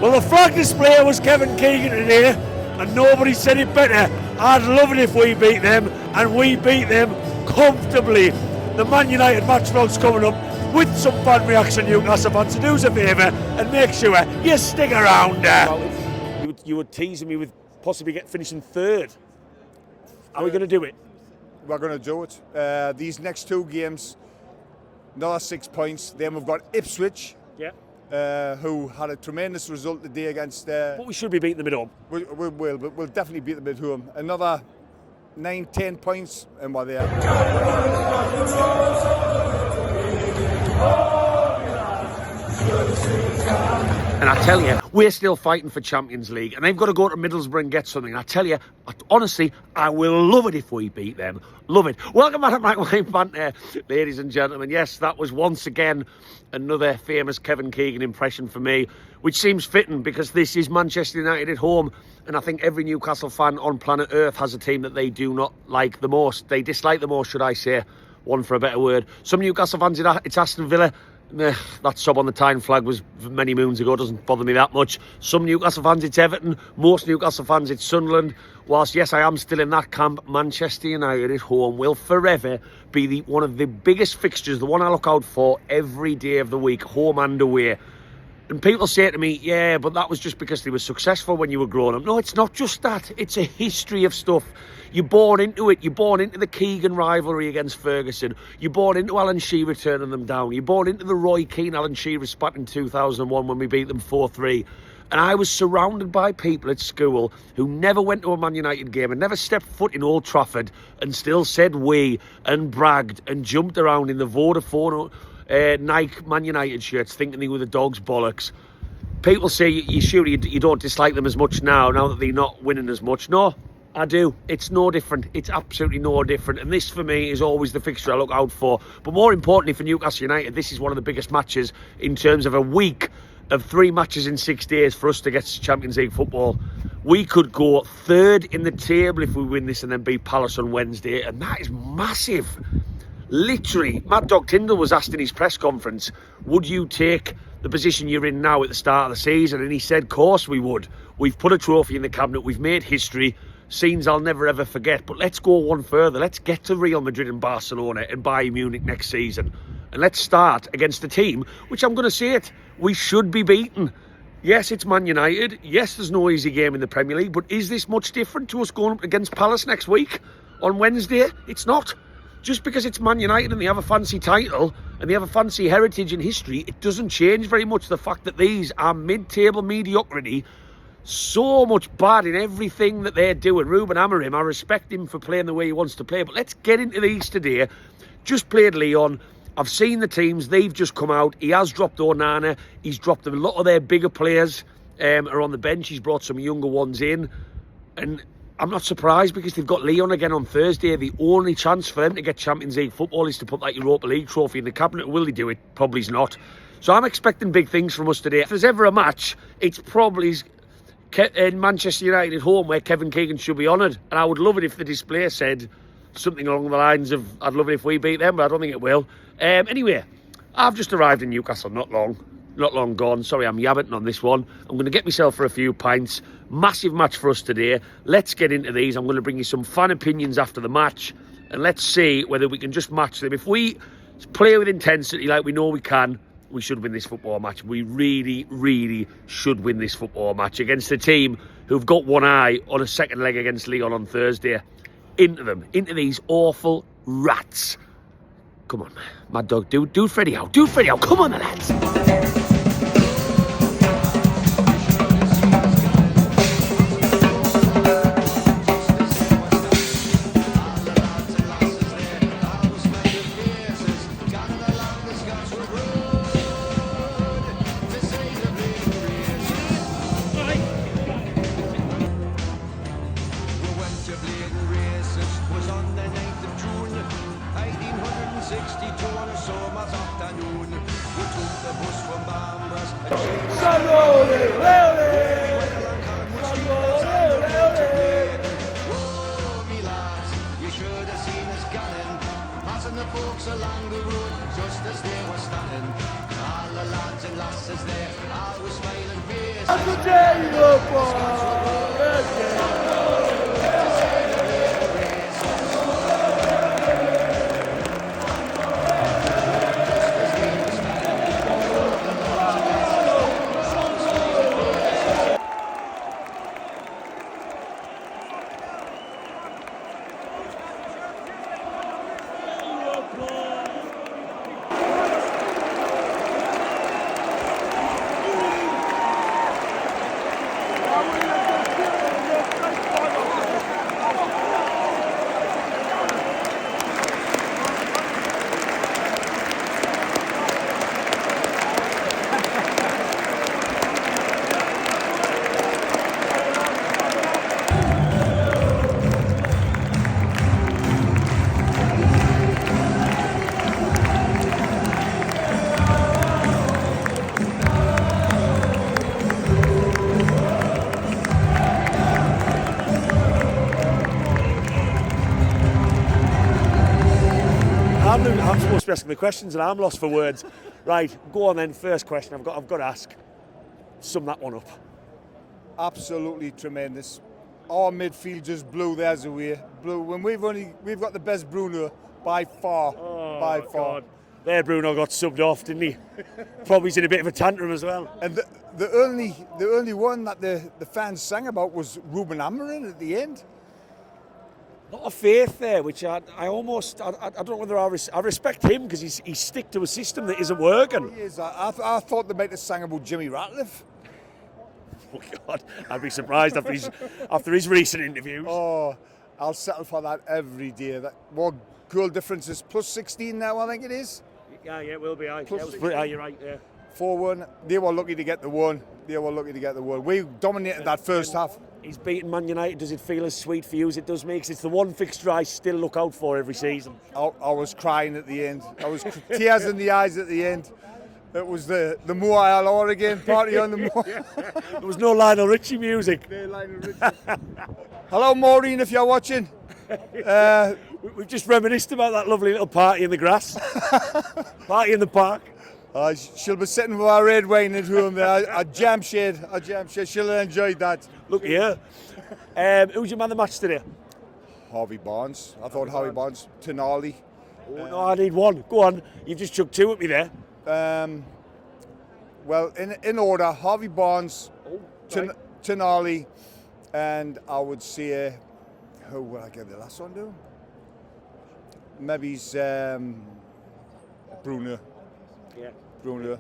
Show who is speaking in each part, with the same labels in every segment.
Speaker 1: Well, the flag displayer was Kevin Keegan today, and nobody said it better. I'd love it if we beat them, and we beat them comfortably. The Man United match vlog's coming up with some fan reaction, Newcastle fans. So do us a favour and make sure you stick around. You were teasing me with possibly finishing third. Are we going to do it?
Speaker 2: We're going to do it. These next two games, another 6 points. Then we've got Ipswich.
Speaker 1: Yeah.
Speaker 2: Who had a tremendous result today against...
Speaker 1: but we should be beating them at home.
Speaker 2: We will, but we'll definitely beat them at home. Another 9-10 points and we're there.
Speaker 1: And I tell you, we're still fighting for Champions League, and they've got to go to Middlesbrough and get something. I tell you, honestly, I will love it if we beat them. Love it. Welcome back to Mike Wayne Banter, ladies and gentlemen. Yes, that was once again another famous Kevin Keegan impression for me, which seems fitting because this is Manchester United at home, and I think every Newcastle fan on planet Earth has a team that they do not like the most. They dislike the most, should I say, one for a better word. Some Newcastle fans, it's Aston Villa. That sub on the Tyne flag was many moons ago, doesn't bother me that much. Some Newcastle fans, it's Everton. Most Newcastle fans, it's Sunderland. Whilst, yes, I am still in that camp, Manchester United at home will forever be one of the biggest fixtures, the one I look out for every day of the week, home and away. And people say to me, yeah, but that was just because they were successful when you were growing up. No, it's not just that. It's a history of stuff. You're born into it. You're born into the Keegan rivalry against Ferguson. You're born into Alan Shearer turning them down. You're born into the Roy Keane, Alan Shearer spat in 2001 when we beat them 4-3. And I was surrounded by people at school who never went to a Man United game and never stepped foot in Old Trafford and still said we and bragged and jumped around in the Vodafone Nike Man United shirts thinking they were the dog's bollocks. People say you don't dislike them as much now that they're not winning as much. No, I do. It's no different. It's absolutely no different. And this, for me, is always the fixture I look out for. But more importantly for Newcastle United, this is one of the biggest matches in terms of a week of 3 matches in 6 days for us to get to Champions League football. We could go third in the table if we win this and then beat Palace on Wednesday. And that is massive. Literally, Mad Dog Tyndall was asked in his press conference, would you take the position you're in now at the start of the season? And he said, of course we would. We've put a trophy in the cabinet. We've made history. Scenes I'll never ever forget. But let's go one further. Let's get to Real Madrid and Barcelona and Bayern Munich next season. And let's start against a team, which I'm going to say it, we should be beaten. Yes, it's Man United. Yes, there's no easy game in the Premier League. But is this much different to us going up against Palace next week on Wednesday? It's not. Just because it's Man United and they have a fancy title and they have a fancy heritage and history, it doesn't change very much the fact that these are mid-table mediocrity, so much bad in everything that they're doing. Ruben Amorim, I respect him for playing the way he wants to play, but let's get into these today. Just played Lyon. I've seen the teams. They've just come out. He has dropped Onana. He's dropped a lot of their bigger players are on the bench. He's brought some younger ones in. And I'm not surprised because they've got Lyon again on Thursday. The only chance for them to get Champions League football is to put that Europa League trophy in the cabinet. Will they do it? Probably not. So I'm expecting big things from us today. If there's ever a match, it's probably in Manchester United at home where Kevin Keegan should be honoured. And I would love it if the display said something along the lines of, I'd love it if we beat them, but I don't think it will. Anyway, I've just arrived in Newcastle not long gone. Sorry, I'm yabbiting on this one. I'm going to get myself for a few pints. Massive match for us today. Let's get into these. I'm going to bring you some fan opinions after the match, and let's see whether we can just match them. If we play with intensity like we know we can, we should win this football match. We really, really should win this football match against a team who've got one eye on a second leg against Lyon on Thursday. Into them, into these awful rats. Come on, Mad Dog, do Freddie Howe, come on, lads.
Speaker 3: Bus for
Speaker 1: I'm supposed to be asking the questions and I'm lost for words. Right, go on then. First question I've got to ask. Sum that one up.
Speaker 2: Absolutely tremendous. Our midfield just blew theirs away. Blew when we've got the best Bruno by far. By far.
Speaker 1: God. There Bruno got subbed off, didn't he? Probably in a bit of a tantrum as well.
Speaker 2: And the only one that the fans sang about was Ruben Amorim at the end.
Speaker 1: Not a faith there, which I don't know whether I respect him because he's stick to a system that isn't working.
Speaker 2: He is. I thought they might have sang about Jimmy Ratcliffe.
Speaker 1: Oh God, I'd be surprised after his recent interviews.
Speaker 2: Oh, I'll settle for that every day. That what goal difference is plus 16 now, I think it is.
Speaker 1: Yeah, it will be. You're right there.
Speaker 2: 4-1. They were lucky to get the one. We dominated that first half.
Speaker 1: He's beaten Man United. Does it feel as sweet for you as it does me? Because it's the one fixture I still look out for every season.
Speaker 2: I was crying at the end. I was tears in the eyes at the end. It was the Moore Isle again, party on the Moor.
Speaker 1: There was no Lionel Richie music.
Speaker 2: No Lionel Richie. Hello, Maureen, if you're watching.
Speaker 1: We've just reminisced about that lovely little party in the grass. Party in the park.
Speaker 2: She'll be sitting with our red wine at home there. A jam shade. She'll have enjoyed that.
Speaker 1: Look here. Who's your man of the match today?
Speaker 2: Harvey Barnes. I thought Harvey Barnes. Tonali.
Speaker 1: Oh, no, I need one. Go on. You've just chucked two at me there.
Speaker 2: Well, in order, Harvey Barnes, Tonali, and I would say, who will I give the last one to? Maybe it's Bruno.
Speaker 1: Yeah.
Speaker 2: Bruno.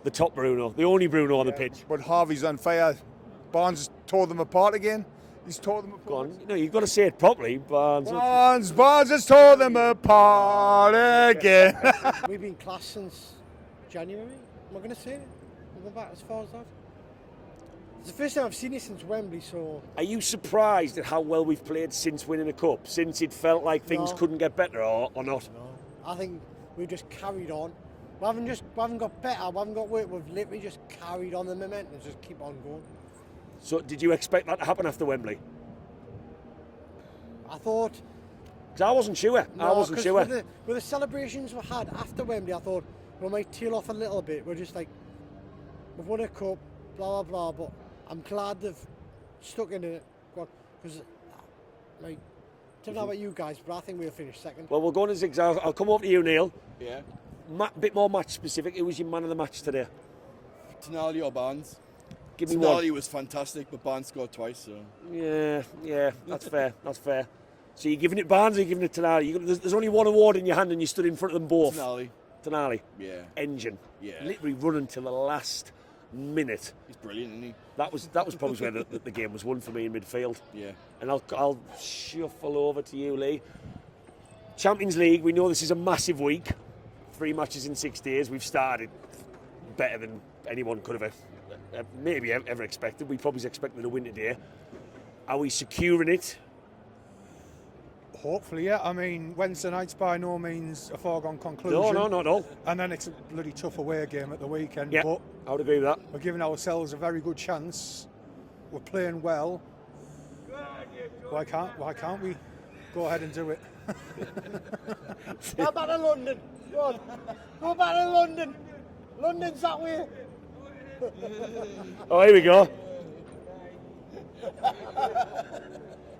Speaker 1: The top Bruno, the only Bruno on the pitch.
Speaker 2: But Harvey's on fire. Barnes has tore them apart again. He's tore them apart.
Speaker 1: Go on. No, you've got to say it properly. Barnes
Speaker 2: has tore them apart again.
Speaker 3: We've been class since January. Am I going to say it? We'll go back as far as that. It's the first time I've seen it since Wembley, so...
Speaker 1: Are you surprised at how well we've played since winning a cup? Since it felt like things couldn't get better, or not?
Speaker 3: No. I think we've just carried on. We haven't got better, we haven't got work, we've literally just carried on the momentum and just keep on going.
Speaker 1: So did you expect that to happen after Wembley?
Speaker 3: I thought...
Speaker 1: Because I wasn't sure.
Speaker 3: With the celebrations we had after Wembley, I thought we might tail off a little bit. We're just like, we've won a cup, blah, blah, blah, but I'm glad they've stuck in it. Because, like, I don't know about you guys, but I think we'll finish second.
Speaker 1: Well, we'll go on a zigzag. I'll come over to you, Neil.
Speaker 4: Yeah.
Speaker 1: Bit more match specific. Who was your man of the match today?
Speaker 4: Tonali or Barnes?
Speaker 1: Give me one.
Speaker 4: Tonali was fantastic, but Barnes scored twice, so...
Speaker 1: Yeah, that's fair, So you're giving it Barnes or you're giving it Tonali? There's only one award in your hand and you stood in front of them both. Tonali?
Speaker 4: Yeah.
Speaker 1: Engine.
Speaker 4: Yeah.
Speaker 1: Literally running till the last minute.
Speaker 4: He's brilliant, isn't he?
Speaker 1: That was probably where the game was won for me in midfield.
Speaker 4: Yeah.
Speaker 1: And I'll shuffle over to you, Lee. Champions League, we know this is a massive week. 3 matches in 6 days. We've started better than anyone could have maybe ever expected. We probably expected a win today. Are we securing it?
Speaker 5: Hopefully, yeah. I mean, Wednesday night's by no means a foregone conclusion.
Speaker 1: No, not at all.
Speaker 5: And then it's a bloody tough away game at the weekend.
Speaker 1: Yeah,
Speaker 5: but
Speaker 1: I would agree with that.
Speaker 5: We're giving ourselves a very good chance. We're playing well. Why can't we go ahead and do it?
Speaker 3: Go back to London. Go on. Go back to London. London's that way.
Speaker 1: Oh, here we go.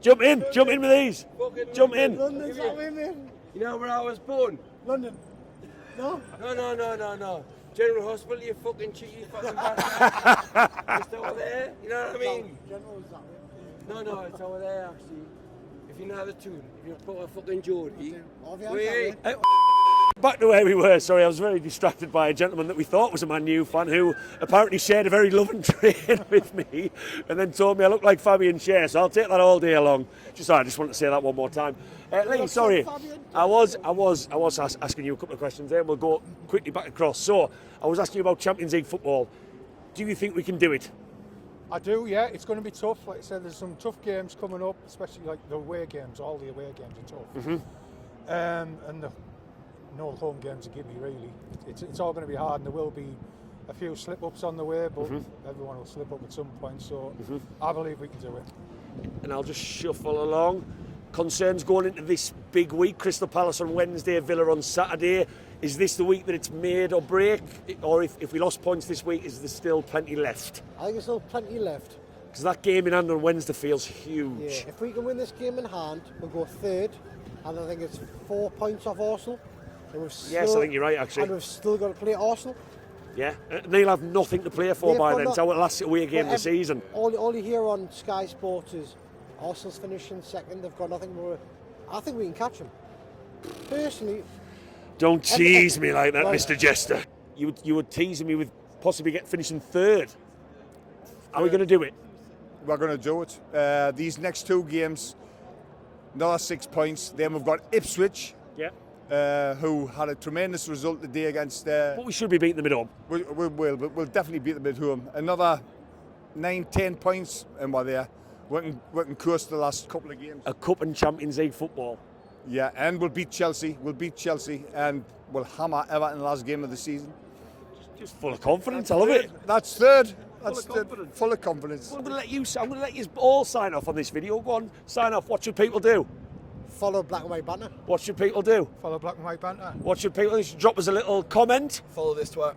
Speaker 1: Jump in with these. Jump in.
Speaker 3: London's that way, mate.
Speaker 6: You know where I was born?
Speaker 3: London. No?
Speaker 6: No. General Hospital, you fucking cheeky fucking bastard. Just over there, you know what I mean?
Speaker 3: General's that way.
Speaker 6: No, it's over there actually. If you know the tune, if you put a fucking Geordie.
Speaker 3: Obviously.
Speaker 1: Back to where we were. Sorry, I was very distracted by a gentleman that we thought was a Man U fan who apparently shared a very loving train with me and then told me I look like Fabian Schär, so I'll take that all day long. I just wanted to say that one more time. Lee, sorry, I was asking you a couple of questions there and we'll go quickly back across. So, I was asking you about Champions League football. Do you think we can do it?
Speaker 5: I do, yeah. It's going to be tough. Like I said, there's some tough games coming up, especially like the away games. All the away games are tough. Mm-hmm. And no home games are gimme, really. It's all going to be hard, and there will be a few slip-ups on the way, but everyone will slip up at some point, so I believe we can do it.
Speaker 1: And I'll just shuffle along. Concerns going into this big week, Crystal Palace on Wednesday, Villa on Saturday. Is this the week that it's made or break? Or if we lost points this week, is there still plenty left?
Speaker 3: I think there's still plenty left.
Speaker 1: Because that game in hand on Wednesday feels huge.
Speaker 3: Yeah, if we can win this game in hand, we'll go third, and I think it's 4 points off Arsenal. And we've still,
Speaker 1: Yes, I think you're right, actually.
Speaker 3: And we've still got to play Arsenal.
Speaker 1: Yeah, and they'll have nothing to play for by then. It's our last away game of the season.
Speaker 3: All you hear on Sky Sports is Arsenal's finishing second, they've got nothing more. I think we can catch them. Personally...
Speaker 1: Don't tease me like that, Mr. Jester. You were teasing me with possibly finishing third. Are we going to do it?
Speaker 2: We're going to do it. These next two games, another 6 points. Then we've got Ipswich, who had a tremendous result today against...
Speaker 1: but we should be beating them at home.
Speaker 2: We will, but we'll definitely beat them at home. Another 9-10 points, and we're there. We can course the last couple of games.
Speaker 1: A cup and Champions League football.
Speaker 2: Yeah, and we'll beat Chelsea. and we'll hammer Everton in the last game of the season.
Speaker 1: Just full of confidence. I love it.
Speaker 2: That's third. That's
Speaker 1: Full of confidence.
Speaker 2: Full of confidence.
Speaker 1: I'm going to let you all sign off on this video. Go on, sign off. What should people do?
Speaker 3: Follow Black and White Banter.
Speaker 1: What should people do?
Speaker 5: Follow Black and White Banter.
Speaker 1: What should people do? Drop us a little comment.
Speaker 4: Follow this twat.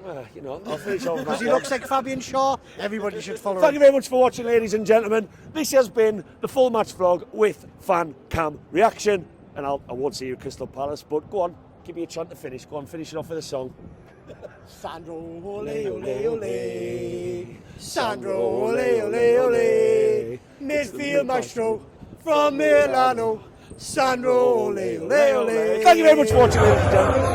Speaker 1: I'll finish on that.
Speaker 3: Because he looks like Fabian Shaw, everybody should follow
Speaker 1: Thank
Speaker 3: him.
Speaker 1: you very much for watching, ladies and gentlemen. This has been the full match vlog with fan cam reaction. And I won't see you at Crystal Palace, but go on, give me a chance to finish. Go on, finish it off with a song.
Speaker 3: Sandro, ole, ole, ole. Sandro, ole, ole, ole. Midfield maestro from Milano. Sandro, ole, ole, ole.
Speaker 1: Thank you very much for watching, ladies and gentlemen.